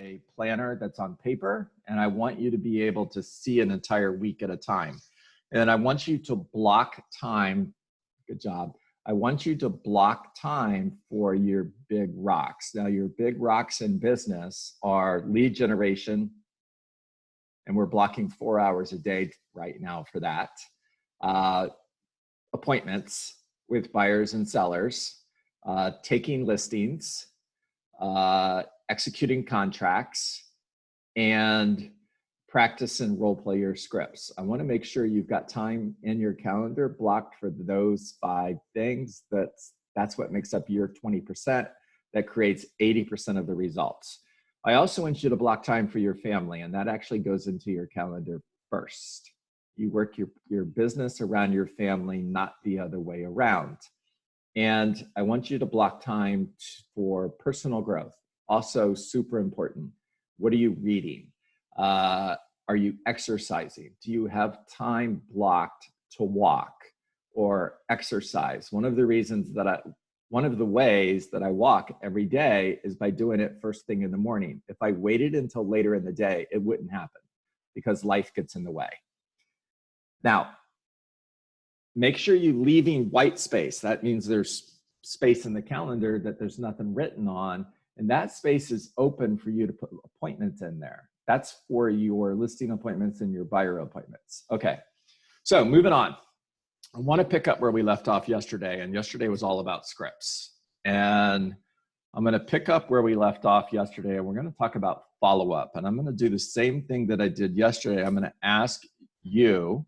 a planner that's on paper, and I want you to be able to see an entire week at a time. And I want you to block time. Good job. I want you to block time for your big rocks. Now, your big rocks in business are lead generation, and we're blocking 4 hours a day right now for that. Appointments with buyers and sellers, taking listings, executing contracts, and practice and role play your scripts. I want to make sure you've got time in your calendar blocked for those 5 things. That's what makes up your 20%. That creates 80% of the results. I also want you to block time for your family, and that actually goes into your calendar first. You work your business around your family, not the other way around. And I want you to block time for personal growth. Also super important. What are you reading? Are you exercising? Do you have time blocked to walk or exercise? One of the ways that I walk every day is by doing it first thing in the morning. If I waited until later in the day, it wouldn't happen because life gets in the way. Now, make sure you're leaving white space. That means there's space in the calendar that there's nothing written on, and that space is open for you to put appointments in there. That's for your listing appointments and your buyer appointments. Okay, so moving on. I want to pick up where we left off yesterday, and yesterday was all about scripts. And I'm going to pick up where we left off yesterday, and we're going to talk about follow-up. And I'm going to do the same thing that I did yesterday. I'm going to ask you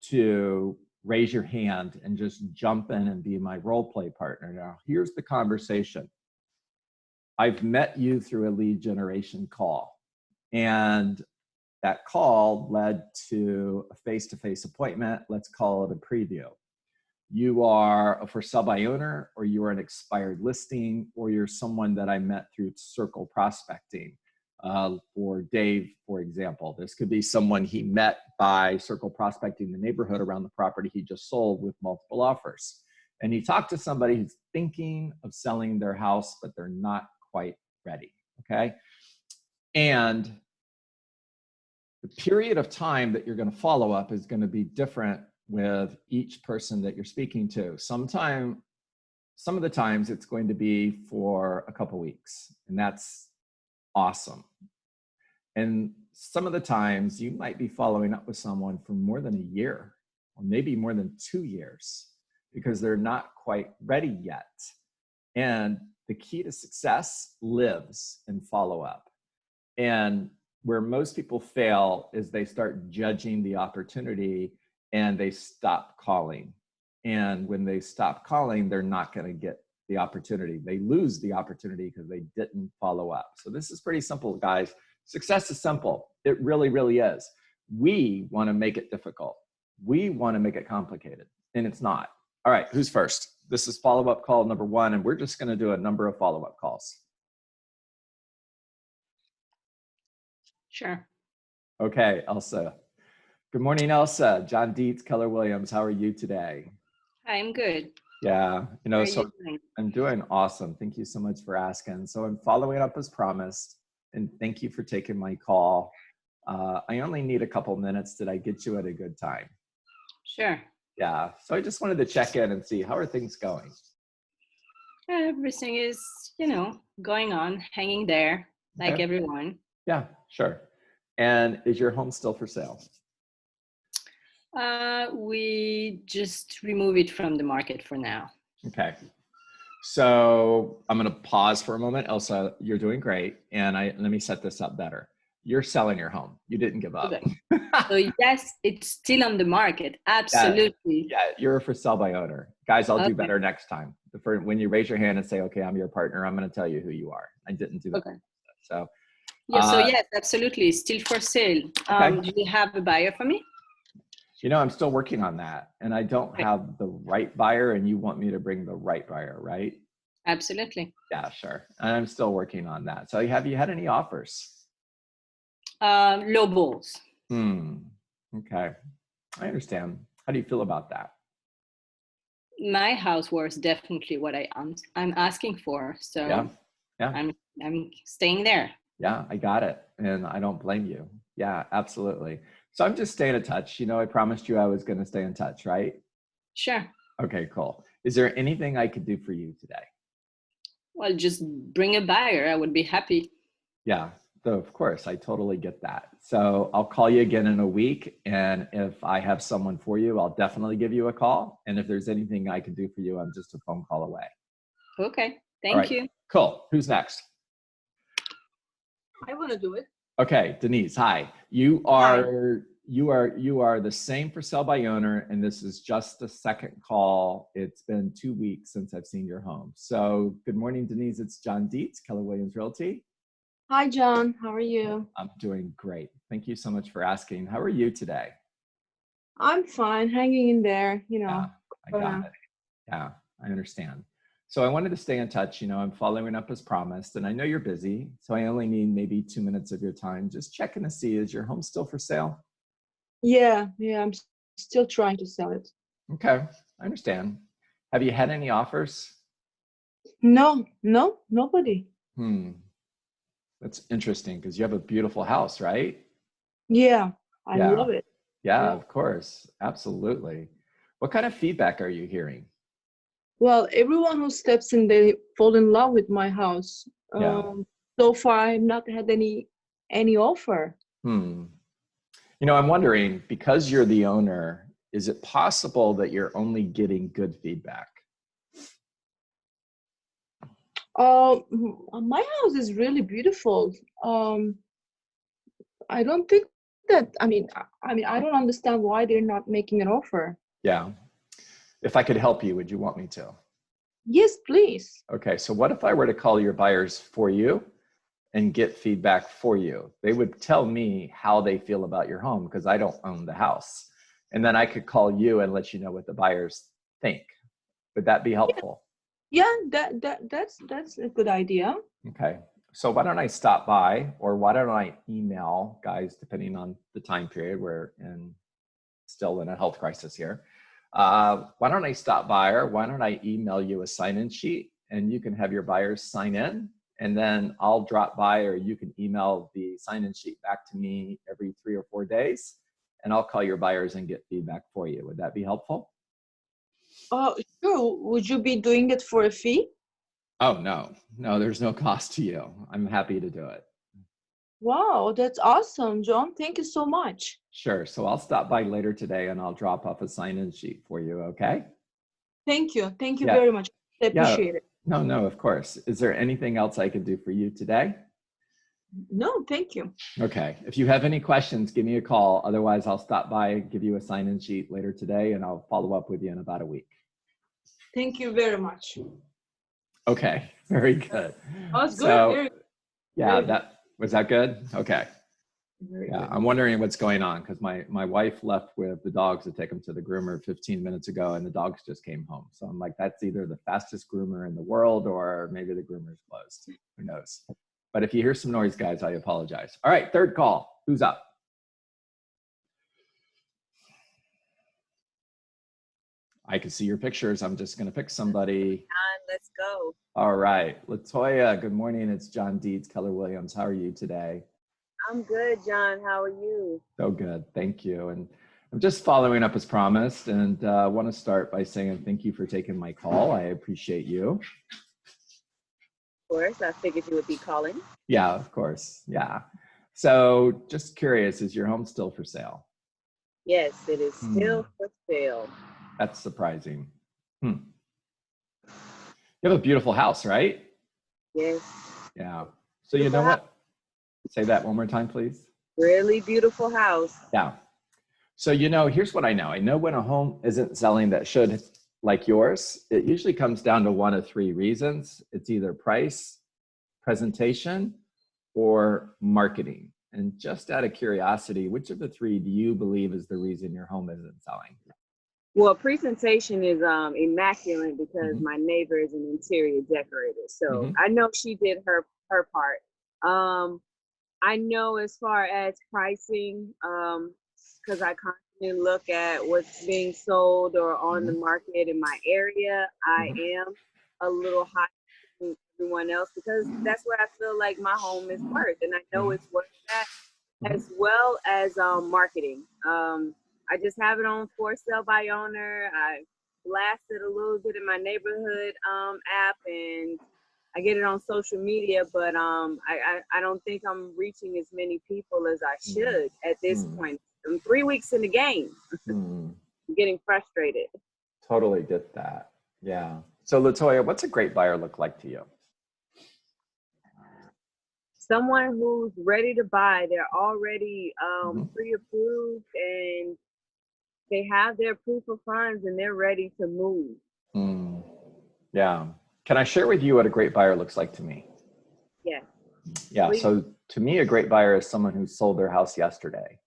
to raise your hand and just jump in and be my role play partner. Now, here's the conversation. I've met you through a lead generation call, and that call led to a face-to-face appointment. Let's call it a preview. You are a for sale by owner, or you are an expired listing, or you're someone that I met through circle prospecting. For Dave, for example, this could be someone he met by circle prospecting the neighborhood around the property he just sold with multiple offers. And he talked to somebody who's thinking of selling their house, but they're not quite ready, okay? And the period of time that you're going to follow up is going to be different with each person that you're speaking to. Some of the times it's going to be for a couple weeks, and that's awesome. And some of the times you might be following up with someone for more than a year, or maybe more than 2 years, because they're not quite ready yet. And the key to success lives in follow-up. And where most people fail is they start judging the opportunity and they stop calling. And when they stop calling, they're not going to get the opportunity. They lose the opportunity because they didn't follow up. So this is pretty simple, guys. Success is simple. It really, really is. We want to make it difficult. We want to make it complicated, and it's not. All right, who's first? This is follow-up call number 1, and we're just going to do a number of follow-up calls. Sure. Okay, Elsa. Good morning, Elsa. John Dietz, Keller Williams. How are you today? I'm good. Yeah, How are so you doing? I'm doing awesome. Thank you so much for asking. So I'm following up as promised, and thank you for taking my call. I only need a couple minutes. Did I get you at a good time? Sure. Yeah, so I just wanted to check in and see how are things going? Everything is, going on, hanging there, like Okay. everyone. Yeah, sure. And is your home still for sale? We just remove it from the market for now. Okay. So I'm going to pause for a moment. Elsa, you're doing great. And let me set this up better. You're selling your home. You didn't give up. Okay. So yes, it's still on the market. Absolutely. Yeah, you're a for sale by owner. Guys, I'll do Okay. better next time. When you raise your hand and say, okay, I'm your partner, I'm going to tell you who you are. I didn't do that. Okay. So, Yeah, so yes, absolutely. Still for sale. Okay. Do you have a buyer for me? I'm still working on that, and I don't have the right buyer, and you want me to bring the right buyer, right? Absolutely. Yeah, sure. And I'm still working on that. So have you had any offers? Low balls. Okay. I understand. How do you feel about that? My house was definitely what I'm asking for. So Yeah. I'm staying there. Yeah, I got it. And I don't blame you. Yeah, absolutely. So I'm just staying in touch. I promised you I was going to stay in touch, right? Sure. Okay, cool. Is there anything I could do for you today? Well, just bring a buyer. I would be happy. Yeah, so of course, I totally get that. So I'll call you again in a week. And if I have someone for you, I'll definitely give you a call. And if there's anything I can do for you, I'm just a phone call away. Okay. All Thank right, you. cool. Who's next? I want to do it. Okay, Denise, hi. You are the same for sell by owner, and this is just the second call. It's been 2 weeks since I've seen your home. So good morning, Denise. It's John Dietz, Keller Williams Realty. Hi, John. How are you? I'm doing great. Thank you so much for asking. How are you today? I'm fine, hanging in there, Yeah, I got it. Yeah, I understand. So I wanted to stay in touch. I'm following up as promised, and I know you're busy, so I only need maybe 2 minutes of your time. Just checking to see, is your home still for sale? Yeah, I'm still trying to sell it. Okay, I understand. Have you had any offers? No, nobody. That's interesting because you have a beautiful house, right? Yeah, I Yeah. love it. Yeah, Yeah. of course. Absolutely. What kind of feedback are you hearing? Well, everyone who steps in, they fall in love with my house. Yeah. So far, I've not had any offer. I'm wondering, because you're the owner, is it possible that you're only getting good feedback? My house is really beautiful. I don't think that. I mean, I don't understand why they're not making an offer. Yeah. If I could help you, would you want me to? Yes, please. Okay. So what if I were to call your buyers for you and get feedback for you? They would tell me how they feel about your home because I don't own the house. And then I could call you and let you know what the buyers think. Would that be helpful? Yeah, that's a good idea. Okay. So why don't I stop by, or why don't I email guys, depending on the time period, we're still in a health crisis here. Why don't I stop by, or why don't I email you a sign-in sheet and you can have your buyers sign in, and then I'll drop by, or you can email the sign-in sheet back to me every 3 or 4 days, and I'll call your buyers and get feedback for you. Would that be helpful? Oh, sure. Would you be doing it for a fee? Oh, no, there's no cost to you. I'm happy to do it. Wow, that's awesome, John. Thank you so much. Sure. So I'll stop by later today and I'll drop off a sign-in sheet for you. Okay. Thank you. Thank you Yeah. very much. I appreciate it. No, of course. Is there anything else I could do for you today? No, thank you. Okay. If you have any questions, give me a call. Otherwise, I'll stop by, give you a sign-in sheet later today, and I'll follow up with you in about a week. Thank you very much. Okay. Very good. That was good. So, very was that good? Okay. Very Yeah, good. I'm wondering what's going on because my wife left with the dogs to take them to the groomer 15 minutes ago, and the dogs just came home. So I'm like, that's either the fastest groomer in the world, or maybe the groomer's closed. Who knows? But if you hear some noise, guys, I apologize. All right, third call. Who's up? I can see your pictures. I'm just going to pick somebody. John, let's go. All right, Latoya. Good morning. It's John Dietz, Keller Williams. How are you today? I'm good, John. How are you? So good. Thank you. And I'm just following up as promised, and want to start by saying thank you for taking my call. I appreciate you. Of course, I figured you would be calling. Yeah, of course. Yeah. So just curious, is your home still for sale? Yes, it is still for sale. That's surprising. You have a beautiful house, right? Yes. Yeah. So you know what? Say that one more time, please. Really beautiful house. Yeah. So, here's what I know. I know when a home isn't selling that should, like yours, it usually comes down to one of three reasons. It's either price, presentation, or marketing. And just out of curiosity, which of the three do you believe is the reason your home isn't selling? Well, presentation is immaculate because my neighbor is an interior decorator. So I know she did her part. I know as far as pricing, because I constantly look at what's being sold or on the market in my area, I am a little high everyone else, because that's where I feel like my home is worth, and I know it's worth that, as well as marketing. I just have it on for sale by owner. I blasted a little bit in my neighborhood app, and I get it on social media, but I don't think I'm reaching as many people as I should at this point. I'm 3 weeks in the game. I'm getting frustrated. Totally get that. Yeah. So Latoya, what's a great buyer look like to you? Someone who's ready to buy. They're already pre-approved, and they have their proof of funds, and they're ready to move. Yeah. Can I share with you what a great buyer looks like to me? Yeah. Yeah. Please. So to me, a great buyer is someone who sold their house yesterday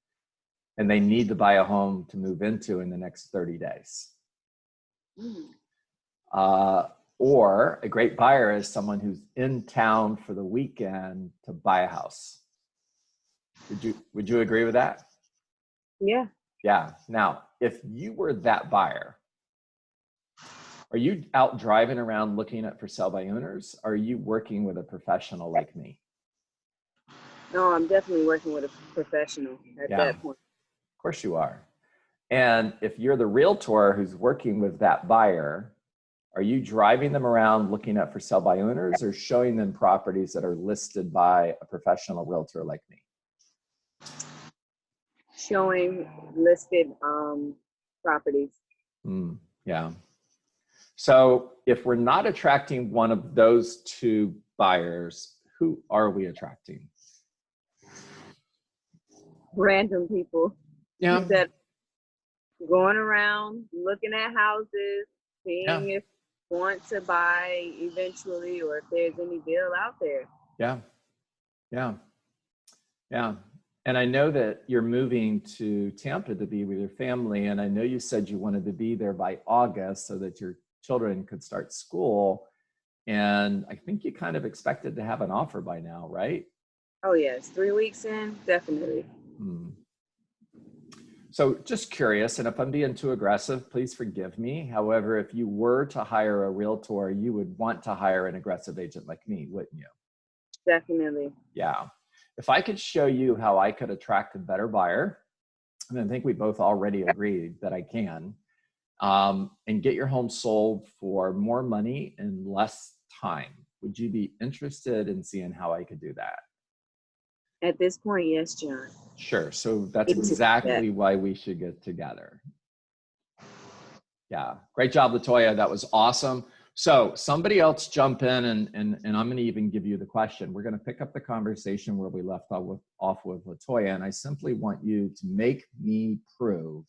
and they need to buy a home to move into in the next 30 days. Or a great buyer is someone who's in town for the weekend to buy a house. Would you agree with that? Yeah. Yeah. Now, if you were that buyer, are you out driving around looking at for sale by owners? Or are you working with a professional like me? No, I'm definitely working with a professional at that point. Of course you are. And if you're the realtor who's working with that buyer, are you driving them around looking at for sale by owners or showing them properties that are listed by a professional realtor like me? Showing listed properties. Yeah. So if we're not attracting one of those two buyers, who are we attracting? Random people. Yeah. That going around looking at houses, seeing if they want to buy eventually, or if there's any deal out there. Yeah. And I know that you're moving to Tampa to be with your family, and I know you said you wanted to be there by August so that your children could start school. And I think you kind of expected to have an offer by now, right? Oh yes, 3 weeks in, definitely. So just curious, and if I'm being too aggressive, please forgive me. However, if you were to hire a realtor, you would want to hire an aggressive agent like me, wouldn't you? Definitely. Yeah. If I could show you how I could attract a better buyer, and I think we both already agreed that I can, and get your home sold for more money in less time, would you be interested in seeing how I could do that? At this point, yes, John. Sure. So that's exactly why we should get together. Yeah. Great job, Latoya. That was awesome. So somebody else jump in, and I'm going to even give you the question. We're going to pick up the conversation where we left off with Latoya, and I simply want you to make me prove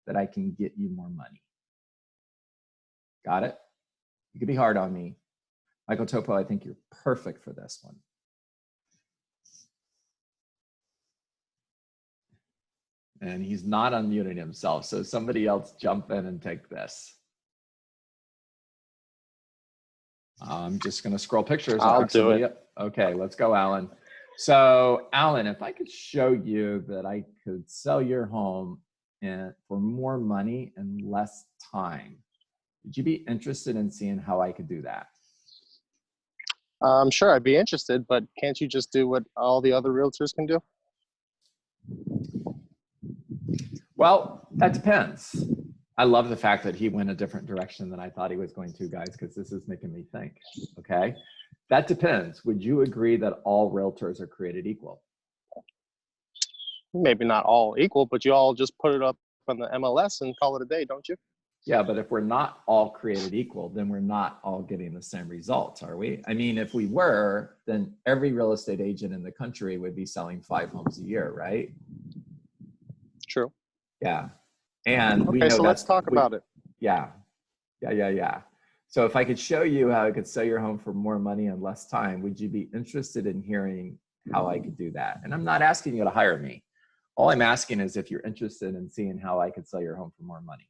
that I can get you more money. Got it? You can be hard on me. Michael Topo, I think you're perfect for this one. And he's not unmuting himself, so somebody else jump in and take this. I'm just going to scroll pictures. I'll do it. Okay, let's go, Alan. So, Alan, if I could show you that I could sell your home for more money and less time, would you be interested in seeing how I could do that? Sure, I'd be interested, but can't you just do what all the other realtors can do? Well, that depends. I love the fact that he went a different direction than I thought he was going to, guys, because this is making me think, okay? That depends. Would you agree that all realtors are created equal? Maybe not all equal, but you all just put it up on the MLS and call it a day, don't you? Yeah, but if we're not all created equal, then we're not all getting the same results, are we? I mean, if we were, then every real estate agent in the country would be selling 5 homes a year, right? True. Yeah. And we okay, know so let's talk about it. Yeah. So if I could show you how I could sell your home for more money and less time, would you be interested in hearing how I could do that? And I'm not asking you to hire me. All I'm asking is if you're interested in seeing how I could sell your home for more money.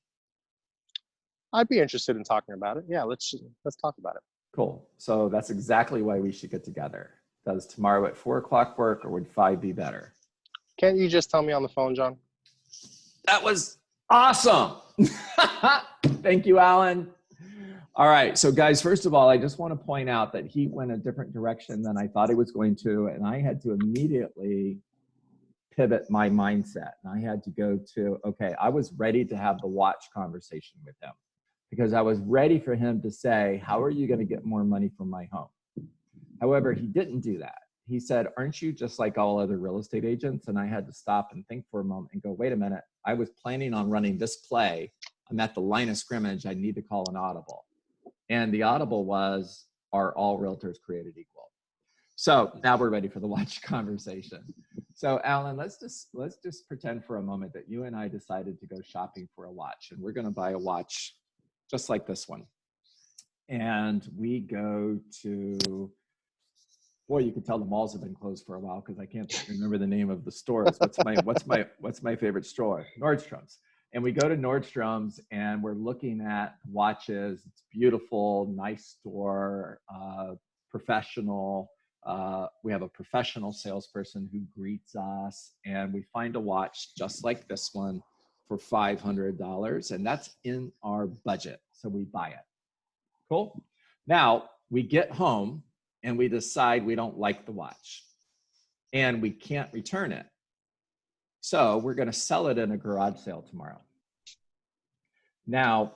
I'd be interested in talking about it. Yeah, let's talk about it. Cool. So that's exactly why we should get together. Does tomorrow at 4 o'clock work, or would 5 be better? Can't you just tell me on the phone, John? That was awesome. Thank you, Alan. All right. So guys, first of all, I just want to point out that he went a different direction than I thought he was going to. And I had to immediately pivot my mindset. And I had to go to, okay, I was ready to have the watch conversation with him because I was ready for him to say, how are you going to get more money from my home? However, he didn't do that. He said, aren't you just like all other real estate agents? And I had to stop and think for a moment and go, wait a minute. I was planning on running this play. I'm at the line of scrimmage. I need to call an audible. And the audible was, are all realtors created equal? So now we're ready for the watch conversation. So Alan, let's just pretend for a moment that you and I decided to go shopping for a watch, and we're going to buy a watch just like this one. And we go to, boy, you can tell the malls have been closed for a while because I can't remember the name of the stores. What's my favorite store? Nordstrom's. And we go to Nordstrom's and we're looking at watches. It's beautiful, nice store, professional. We have a professional salesperson who greets us, and we find a watch just like this one for $500, and that's in our budget. So we buy it. Cool. Now we get home and we decide we don't like the watch and we can't return it. So we're going to sell it in a garage sale tomorrow. Now,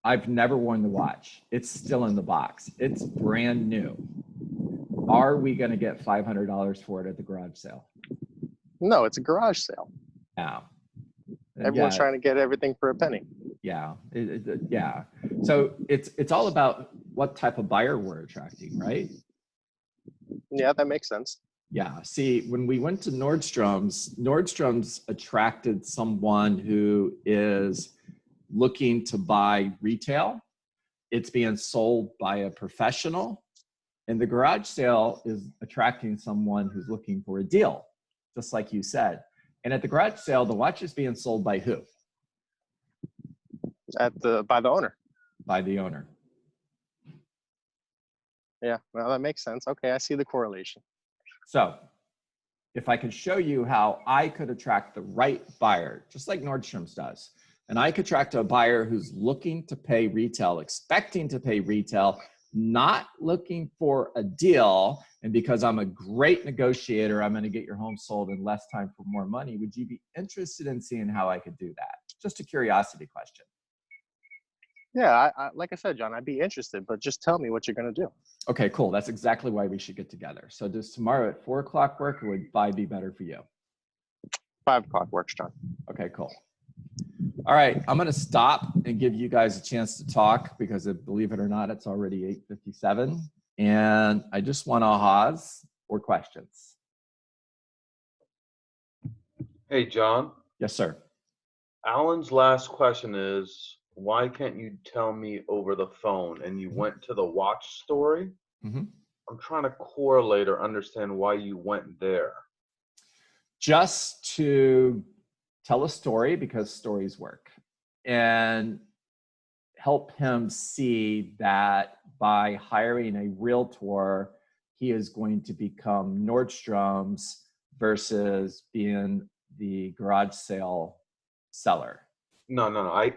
I've never worn the watch. It's still in the box. It's brand new. Are we going to get $500 for it at the garage sale? No, it's a garage sale. Now, Everyone's trying to get everything for a penny. Yeah, yeah. So it's all about what type of buyer we're attracting, right? Yeah, that makes sense. Yeah. See, when we went to Nordstrom's attracted someone who is looking to buy retail. It's being sold by a professional, and the garage sale is attracting someone who's looking for a deal, just like you said. And at the garage sale, the watch is being sold by who? By the owner. By the owner. Yeah, well, that makes sense. Okay, I see the correlation. So if I could show you how I could attract the right buyer, just like Nordstrom's does, and I could attract a buyer who's looking to pay retail, expecting to pay retail, not looking for a deal, and because I'm a great negotiator, I'm going to get your home sold in less time for more money. Would you be interested in seeing how I could do that? Just a curiosity question. Yeah, like I said, John, I'd be interested, but just tell me what you're going to do. Okay, cool. That's exactly why we should get together. So does tomorrow at 4 o'clock work, or would 5 be better for you? 5 o'clock works, John. Okay, cool. All right, I'm going to stop and give you guys a chance to talk because believe it or not, it's already 8:57. And I just want ahas or questions. Hey, John. Yes, sir. Alan's last question is, why can't you tell me over the phone? And you went to the watch story. Mm-hmm. I'm trying to correlate or understand why you went there. Just to tell a story, because stories work, and help him see that by hiring a realtor, he is going to become Nordstrom's versus being the garage sale seller. No.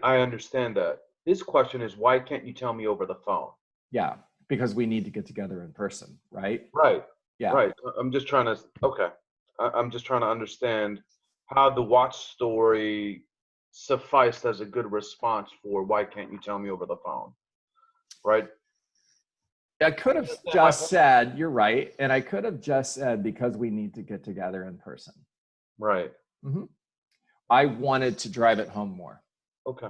I understand that. His question is, why can't you tell me over the phone? Yeah, because we need to get together in person, right? Right. Yeah. Right. I'm just trying to understand how the watch story sufficed as a good response for why can't you tell me over the phone? Right? I could have just said, you're right. And I could have just said, because we need to get together in person. Right. Mm-hmm. I wanted to drive it home more. Okay.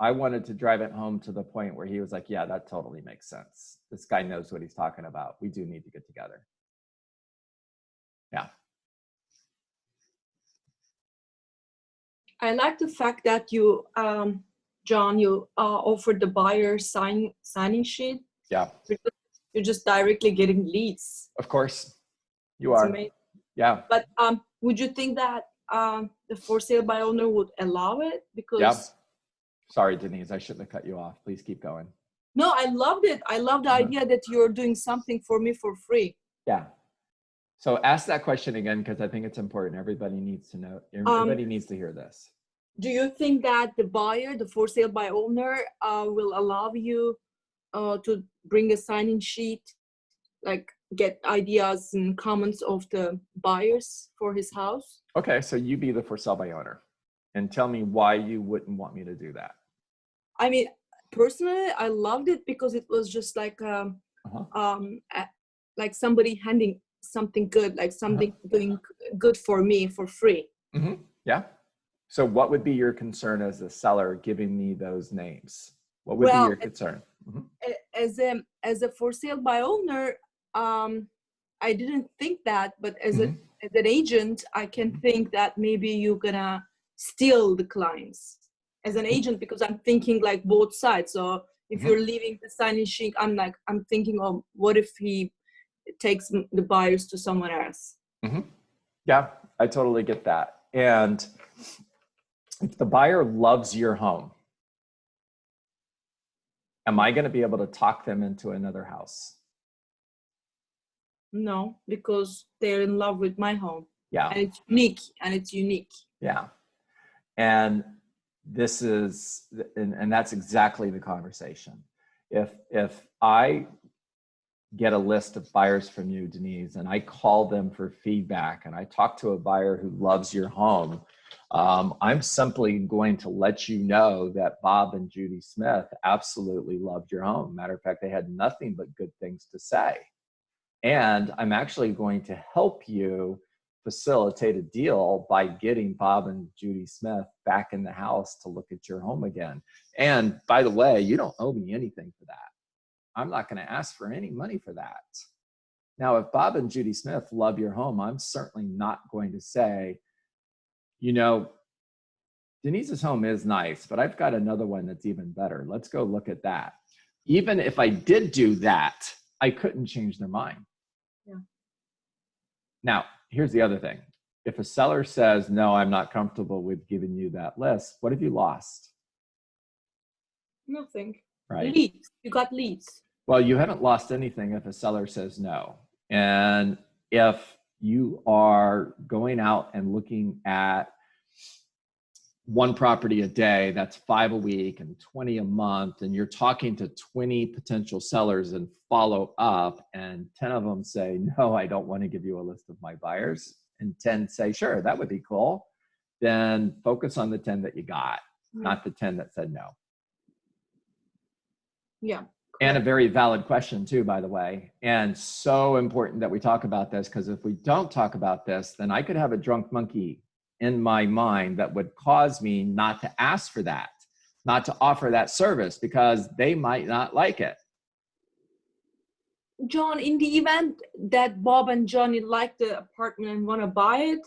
I wanted to drive it home to the point where he was like, yeah, that totally makes sense. This guy knows what he's talking about. We do need to get together. Yeah. I like the fact that you, John, you offered the buyer signing sheet. Yeah. You're just directly getting leads. Of course. You It's are. amazing. Yeah. But would you think that the for sale by owner would allow it? Because yeah. Sorry, Denise, I shouldn't have cut you off. Please keep going. No, I loved it. I love the idea that you're doing something for me for free. Yeah. So ask that question again, because I think it's important. Everybody needs to know. Everybody needs to hear this. Do you think that the buyer, the for sale by owner, will allow you to bring a sign-in sheet, like get ideas and comments of the buyers for his house? Okay, so you be the for sale by owner and tell me why you wouldn't want me to do that. I mean, personally, I loved it because it was just like like somebody handing something good, like something doing good for me for free. Yeah. So what would be your concern as a seller giving me those names? What would be your concern? As a for sale by owner, I didn't think that, but as an agent, I can think that maybe you're gonna steal the clients as an agent, because I'm thinking like both sides. So if you're leaving the sign-in sheet, I'm thinking, oh, what if he takes the buyers to someone else? Yeah, I totally get that. And if the buyer loves your home, am I going to be able to talk them into another house? No, because they're in love with my home. Yeah. And it's unique. Yeah. And this is, and that's exactly the conversation. If I get a list of buyers from you, Denise, and I call them for feedback and I talk to a buyer who loves your home, I'm simply going to let you know that Bob and Judy Smith absolutely loved your home. Matter of fact, they had nothing but good things to say. And I'm actually going to help you facilitate a deal by getting Bob and Judy Smith back in the house to look at your home again. And by the way, you don't owe me anything for that. I'm not going to ask for any money for that. Now, if Bob and Judy Smith love your home, I'm certainly not going to say, you know, Denise's home is nice, but I've got another one that's even better. Let's go look at that. Even if I did do that, I couldn't change their mind. Yeah. Now, here's the other thing. If a seller says, no, I'm not comfortable with giving you that list, what have you lost? Nothing. Right? Leads. You got leads. Well, you haven't lost anything if a seller says no. And if you are going out and looking at one property a day, that's 5 a week and 20 a month, and you're talking to 20 potential sellers and follow up, and 10 of them say, no, I don't want to give you a list of my buyers, and 10 say, sure, that would be cool, then focus on the 10 that you got, not the 10 that said no. Yeah. And a very valid question too, by the way. And so important that we talk about this, because if we don't talk about this, then I could have a drunk monkey in my mind that would cause me not to ask for that, not to offer that service, because they might not like it. John, in the event that Bob and Johnny like the apartment and want to buy it,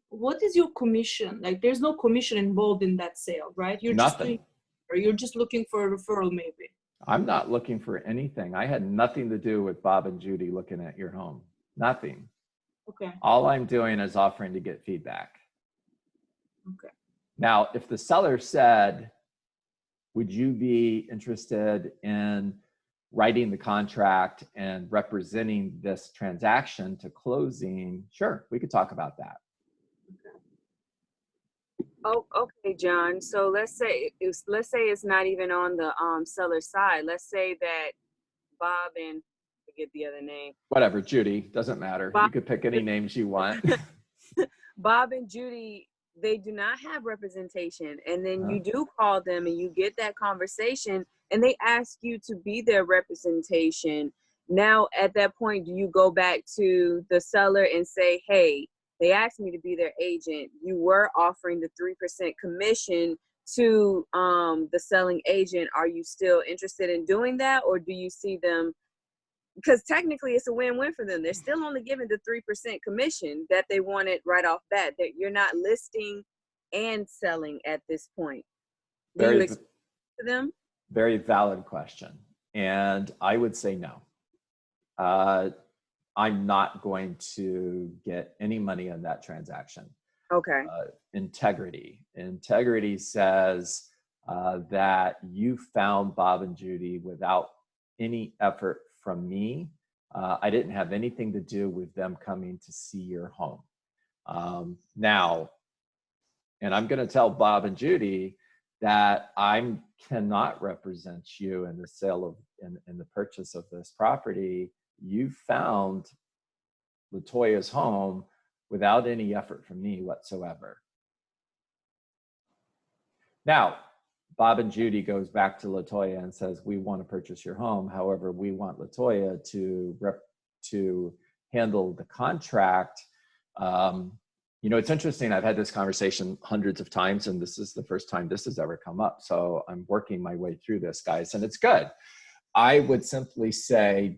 what is your commission? Like, there's no commission involved in that sale, right? You're Nothing. You're just looking for a referral, maybe. I'm not looking for anything. I had nothing to do with Bob and Judy looking at your home. Nothing. Okay. All I'm doing is offering to get feedback. Okay. Now, if the seller said, would you be interested in writing the contract and representing this transaction to closing? Sure, we could talk about that. Oh, okay, John. So let's say it's not even on the seller side. Let's say that Bob and forget the other name. Whatever, Judy, doesn't matter. You could pick any names you want. Bob and Judy, they do not have representation. And then you do call them and you get that conversation and they ask you to be their representation. Now, at that point, do you go back to the seller and say, hey, they asked me to be their agent. You were offering the 3% commission to the selling agent. Are you still interested in doing that? Or do you see them, because technically it's a win-win for them. They're still only giving the 3% commission that they wanted right off bat. That you're not listing and selling at this point. Do you explain to them? Very valid question. And I would say no. I'm not going to get any money on that transaction. Okay. Integrity. Integrity says that you found Bob and Judy without any effort from me. I didn't have anything to do with them coming to see your home. Now, And I'm going to tell Bob and Judy that I cannot represent you in the sale of, in the purchase of this property. You found LaToya's home without any effort from me whatsoever. Now, Bob and Judy goes back to LaToya and says, we want to purchase your home. However, we want LaToya to handle the contract. You know, it's interesting. I've had this conversation hundreds of times, and this is the first time this has ever come up. So I'm working my way through this, guys, and it's good. I would simply say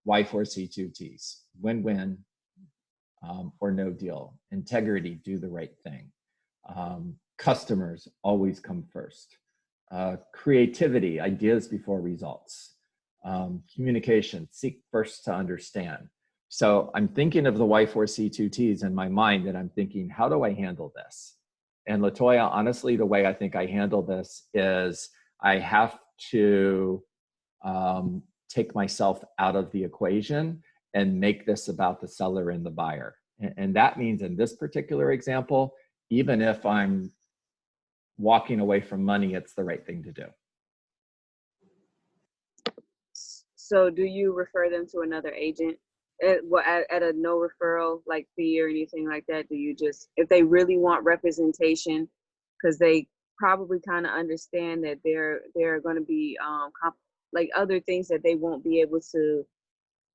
Y4C2Ts, win-win, or no deal. Integrity, do the right thing. Customers always come first. Creativity, ideas before results. Communication, seek first to understand. So I'm thinking of the Y4C2Ts in my mind, and I'm thinking, how do I handle this? And LaToya, honestly, the way I think I handle this is I have to take myself out of the equation and make this about the seller and the buyer. And that means in this particular example, even if I'm walking away from money, it's the right thing to do. So do you refer them to another agent at a no referral like fee or anything like that? Do you just, if they really want representation, because they probably kind of understand that there are going to be like other things that they won't be able to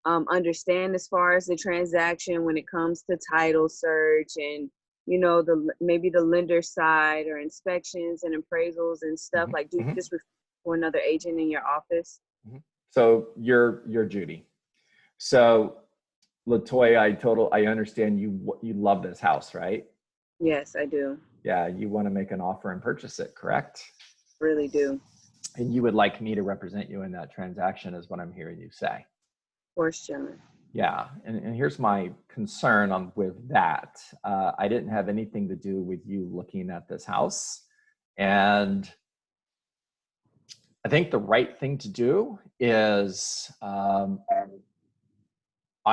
understand as far as the transaction when it comes to title search and, you know, maybe the lender side or inspections and appraisals and stuff. Like, do you just refer to another agent in your office? So you're Judy. So LaToya, I understand you love this house, right? Yes, I do. Yeah, you want to make an offer and purchase it, correct? Really do. And you would like me to represent you in that transaction, is what I'm hearing you say. Of course, John. Yeah, and here's my concern with that. I didn't have anything to do with you looking at this house. And I think the right thing to do is I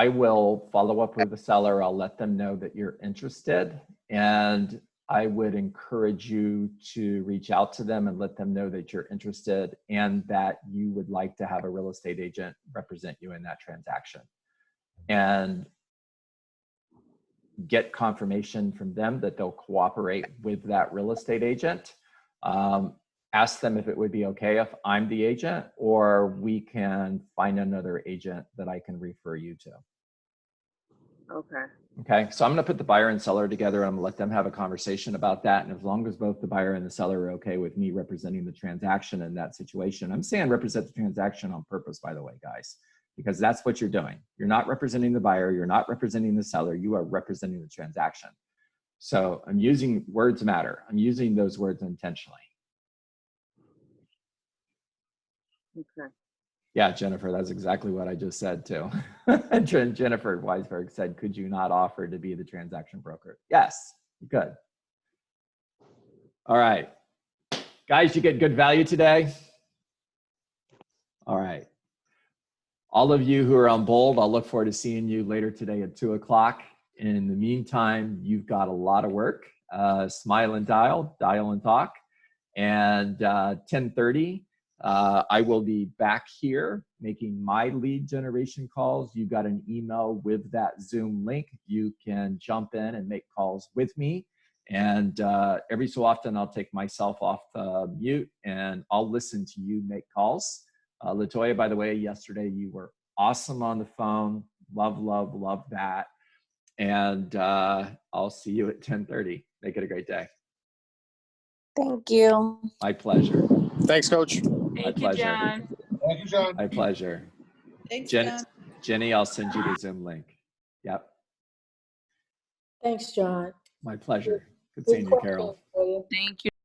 will follow up with the seller. I'll let them know that you're interested. And I would encourage you to reach out to them and let them know that you're interested and that you would like to have a real estate agent represent you in that transaction. And get confirmation from them that they'll cooperate with that real estate agent. Ask them if it would be okay if I'm the agent, or we can find another agent that I can refer you to. Okay. Okay, so I'm going to put the buyer and seller together. I'm going to let them have a conversation about that. And as long as both the buyer and the seller are okay with me representing the transaction in that situation, I'm saying represent the transaction on purpose, by the way, guys, because that's what you're doing. You're not representing the buyer. You're not representing the seller. You are representing the transaction. So I'm using words matter. I'm using those words intentionally. Okay. Yeah, Jennifer, that's exactly what I just said too. Jennifer Weisberg said, could you not offer to be the transaction broker? Yes, you could. All right. Guys, you get good value today? All right. All of you who are on Bold, I'll look forward to seeing you later today at 2 o'clock. In the meantime, you've got a lot of work. Smile and dial and talk. And 10:30, I will be back here making my lead generation calls. You got an email with that Zoom link. You can jump in and make calls with me. And every so often, I'll take myself off mute and I'll listen to you make calls. LaToya, by the way, yesterday you were awesome on the phone. Love, love, love that. And I'll see you at 10:30. Make it a great day. Thank you. My pleasure. Thanks, Coach. My pleasure. John. Thank you, John. My pleasure. Thanks, John. Jenny, I'll send you the Zoom link. Yep. Thanks, John. My pleasure. Good seeing you, Carol. Thank you.